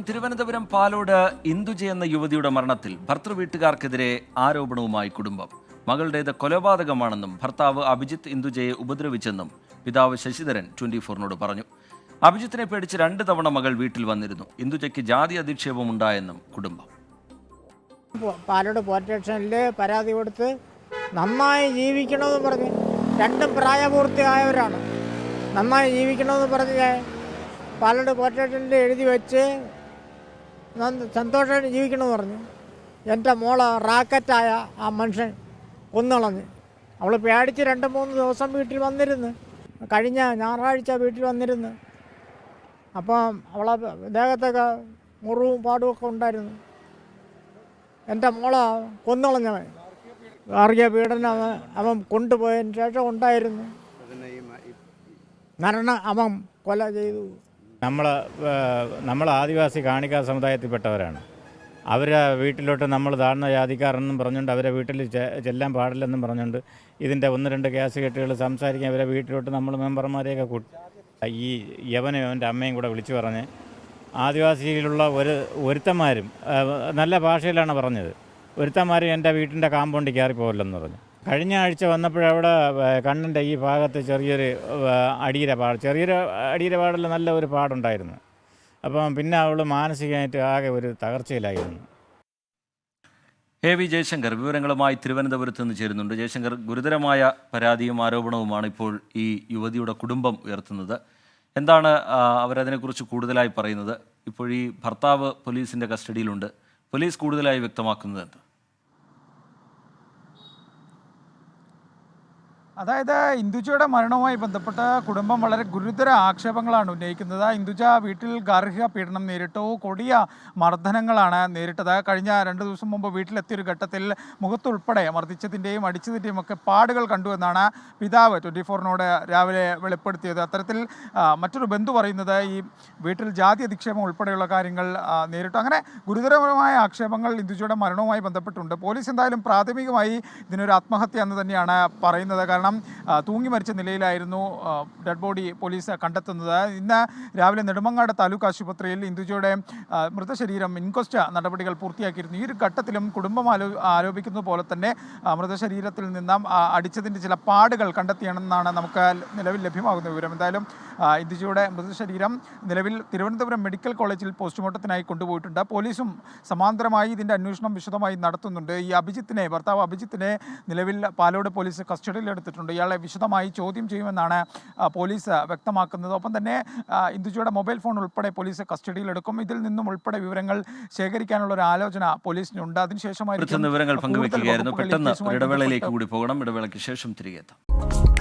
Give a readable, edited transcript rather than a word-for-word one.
തിരുവനന്തപുരം പാലോട് ഇന്ദുജ എന്ന യുവതിയുടെ മരണത്തിൽ ഭർത്തൃ വീട്ടുകാർക്കെതിരെ ആരോപണവുമായി കുടുംബം. മകളുടേത് കൊലപാതകമാണെന്നും ഭർത്താവ് അഭിജിത്ത് ഇന്ദുജയെ ഉപദ്രവിച്ചെന്നും പിതാവ് ശശിധരൻ 24-നോട് പറഞ്ഞു. അഭിജിത്തിനെ പേടിച്ച് 2 തവണ മകൾ വീട്ടിൽ വന്നിരുന്നു. ഇന്ദുജയ്ക്ക് ജാതി അധിക്ഷേപമുണ്ടായെന്നും കുടുംബം. പാലോട് പോലീസ് സ്റ്റേഷനിൽ പരാതി കൊടുത്ത് നന്നായി ജീവിക്കണമെന്ന് പറഞ്ഞ്, 2 പ്രായപൂർത്തിയായവരാണ്, നന്നായി ജീവിക്കണമെന്ന് പറഞ്ഞ് പാലോട് പോലീസ് സ്റ്റേഷനിൽ എഴുതി വെച്ച് സന്തോഷമായിട്ട് ജീവിക്കണമെന്ന് പറഞ്ഞു. എൻ്റെ മോളെ റാക്കറ്റായ ആ മനുഷ്യൻ കൊന്നുകളഞ്ഞ്. അവൾ പേടിച്ച് 2-3 ദിവസം വീട്ടിൽ വന്നിരുന്നു. കഴിഞ്ഞ ഞായറാഴ്ച വീട്ടിൽ വന്നിരുന്നു. അപ്പം അവളെ ദേഹത്തൊക്കെ മുറിവും പാടുമൊക്കെ ഉണ്ടായിരുന്നു. എൻ്റെ മോളെ കൊന്നുകളഞ്ഞവൻ ഗാർഹിക പീഡനം അവൻ കൊണ്ടുപോയതിന് ശേഷം ഉണ്ടായിരുന്നു. മരണം അവൻ കൊല ചെയ്തു. നമ്മൾ ആദിവാസി കാണിക്കാ സമുദായത്തിൽപ്പെട്ടവരാണ്. അവരെ വീട്ടിലോട്ട് നമ്മൾ താഴ്ന്ന ജാതിക്കാരെന്നും പറഞ്ഞുകൊണ്ട് അവരെ വീട്ടിൽ ചെല്ലാൻ പാടില്ലെന്നും പറഞ്ഞുകൊണ്ട് ഇതിൻ്റെ 1-2 കേസ് കെട്ടുകൾ സംസാരിക്കാൻ അവരെ വീട്ടിലോട്ട് നമ്മൾ മെമ്പർമാരെയൊക്കെ കൂട്ടി ഈ യവനും അവൻ്റെ അമ്മയും കൂടെ വിളിച്ചു പറഞ്ഞ് ആദിവാസിയിലുള്ള ഒരുത്തന്മാരും നല്ല ഭാഷയിലാണ് പറഞ്ഞത്. ഒരുത്തന്മാരും എൻ്റെ വീട്ടിൻ്റെ കാമ്പൗണ്ടിൽ കയറിപ്പോകില്ലെന്ന് പറഞ്ഞു. കഴിഞ്ഞ ആഴ്ച വന്നപ്പോഴവിടെ കണ്ണിൻ്റെ ഈ ഭാഗത്ത് ചെറിയൊരു അടിയുടെ പാടിൽ നല്ല ഒരു പാടുണ്ടായിരുന്നു. അപ്പം പിന്നെ അവൾ മാനസികമായിട്ട് ആകെ ഒരു തകർച്ചയിലായിരുന്നു. വി ജയശങ്കർ വിവരങ്ങളുമായി തിരുവനന്തപുരത്ത് നിന്ന് ചേരുന്നുണ്ട്. ജയശങ്കർ, ഗുരുതരമായ പരാതിയും ആരോപണവുമാണ് ഇപ്പോൾ ഈ യുവതിയുടെ കുടുംബം ഉയർത്തുന്നത്. എന്താണ് അവരതിനെക്കുറിച്ച് കൂടുതലായി പറയുന്നത്? ഇപ്പോൾ ഈ ഭർത്താവ് പോലീസിൻ്റെ കസ്റ്റഡിയിലുണ്ട്. പോലീസ് കൂടുതലായി വ്യക്തമാക്കുന്നത് എന്ത്? അതായത് ഇന്ദുജയുടെ മരണവുമായി ബന്ധപ്പെട്ട കുടുംബം വളരെ ഗുരുതര ആക്ഷേപങ്ങളാണ് ഉന്നയിക്കുന്നത്. ഇന്ദുജ വീട്ടിൽ ഗാർഹിക പീഡനം നേരിട്ടു, കൊടിയ മർദ്ദനങ്ങളാണ് നേരിട്ടത്. കഴിഞ്ഞ 2 ദിവസം മുമ്പ് വീട്ടിലെത്തിയൊരു ഘട്ടത്തിൽ മുഖത്തുൾപ്പെടെ മർദ്ദിച്ചതിൻ്റെയും അടിച്ചതിൻ്റെയും ഒക്കെ പാടുകൾ കണ്ടു എന്നാണ് പിതാവ് 24-നോട് രാവിലെ വെളിപ്പെടുത്തിയത്. അത്തരത്തിൽ മറ്റൊരു ബന്ധു പറയുന്നത് ഈ വീട്ടിൽ ജാതി അധിക്ഷേപം ഉൾപ്പെടെയുള്ള കാര്യങ്ങൾ നേരിട്ടു. അങ്ങനെ ഗുരുതരമായ ആക്ഷേപങ്ങൾ ഇന്ദുജയുടെ മരണവുമായി ബന്ധപ്പെട്ടുണ്ട്. പോലീസ് എന്തായാലും പ്രാഥമികമായി ഇതിനൊരു ആത്മഹത്യ എന്ന് തന്നെയാണ് പറയുന്നത്. കാരണം തൂങ്ങി മരിച്ച നിലയിലായിരുന്നു ഡെഡ് ബോഡി പോലീസ് കണ്ടെത്തുന്നത്. ഇന്ന് രാവിലെ നെടുമങ്ങാട് താലൂക്ക് ആശുപത്രിയിൽ ഇന്ദുജയുടെ മൃതശരീരം ഇൻക്വസ്റ്റ് നടപടികൾ പൂർത്തിയാക്കിയിരുന്നു. ഈ ഒരു ഘട്ടത്തിലും കുടുംബം ആരോപിക്കുന്നത് പോലെ തന്നെ മൃതശരീരത്തിൽ നിന്നും അടിച്ചതിൻ്റെ ചില പാടുകൾ കണ്ടെത്തിയാണെന്നാണ് നമുക്ക് നിലവിൽ ലഭ്യമാകുന്ന വിവരം. എന്തായാലും ഇന്ദുജയുടെ മൃതശരീരം നിലവിൽ തിരുവനന്തപുരം മെഡിക്കൽ കോളേജിൽ പോസ്റ്റ്മോർട്ടത്തിനായി കൊണ്ടുപോയിട്ടുണ്ട്. പോലീസും സമാന്തരമായി ഇതിൻ്റെ അന്വേഷണം വിശദമായി നടത്തുന്നുണ്ട്. ഈ ഭർത്താവ് അഭിജിത്തിനെ നിലവിൽ പാലോട് പോലീസ് കസ്റ്റഡിയിലെടുത്തിട്ടുണ്ട്. ഇയാളെ വിശദമായി ചോദ്യം ചെയ്യുമെന്നാണ് പോലീസ് വ്യക്തമാക്കുന്നത്. ഒപ്പം തന്നെ ഇന്ദുജയുടെ മൊബൈൽ ഫോൺ ഉൾപ്പെടെ പോലീസ് കസ്റ്റഡിയിലെടുക്കും. ഇതിൽ നിന്നും ഉൾപ്പെടെ വിവരങ്ങൾ ശേഖരിക്കാനുള്ള ഒരു ആലോചന പോലീസിനുണ്ട്. അതിനുശേഷമായിരിക്കും വിവരങ്ങൾ പങ്കുവയ്ക്കുകയായിരുന്നു. പെട്ടെന്ന് ഇടവേളയിലേക്ക് കൂടി പോകണം. ഇടവേളയ്ക്ക് ശേഷം തിരികെ എത്താം.